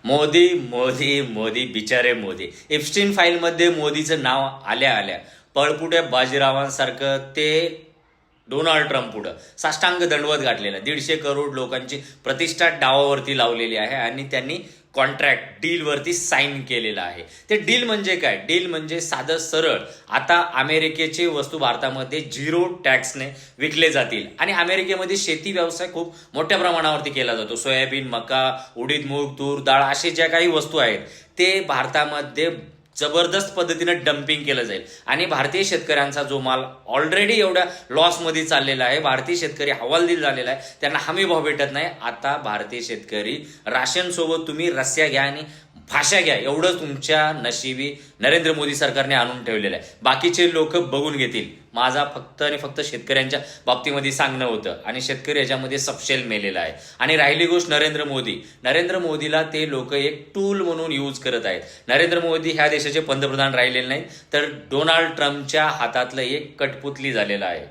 मोदी मोदी मोदी बिचारे मोदी. एप्स्टीन फाईलमध्ये मोदीचं नाव आल्या आल्या पळपुट्या बाजीरावांसारखं ते डोनाल्ड ट्रम्प पुढं साष्टांग दंडवत गाठलेला. 150 करोड लोकांची प्रतिष्ठा डावावरती लावलेली आहे आणि त्यांनी कॉन्ट्रॅक्ट डीलवरती साईन केलेलं आहे. ते डील म्हणजे काय? डील म्हणजे साधं सरळ आता अमेरिकेचे वस्तू भारतामध्ये 0 टॅक्सने विकले जातील आणि अमेरिकेमध्ये शेती व्यवसाय खूप मोठ्या प्रमाणावरती केला जातो. सोयाबीन, मका, उडीद, मूग, तूर डाळ असे ज्या काही वस्तू आहेत ते भारतामध्ये जबरदस्त पद्धतीनं डम्पिंग केलं जाईल आणि भारतीय शेतकऱ्यांचा जो माल ऑलरेडी एवढ्या लॉसमध्ये चाललेला आहे, भारतीय शेतकरी हवालदिल झालेला आहे, त्यांना हमी भाव भेटत नाही. आता भारतीय शेतकरी राशन सोबत तुम्ही रस्स्या घ्या आणि भाषा घ्या, एवढं तुमच्या नशिबी नरेंद्र मोदी सरकारने आणून ठेवलेलं आहे. बाकीचे लोक बघून घेतील. माझा फक्त आणि फक्त शेतकऱ्यांच्या बाबतीमध्ये सांगणं होतं आणि शेतकरी याच्यामध्ये सपशेल मेलेला आहे. आणि राहिली गोष्ट नरेंद्र मोदीला ते लोक एक टूल म्हणून यूज करत आहेत. नरेंद्र मोदी ह्या देशाचे पंतप्रधान राहिलेले नाहीत, तर डोनाल्ड ट्रम्पच्या हातातलं एक कठपुतली झालेलं आहे.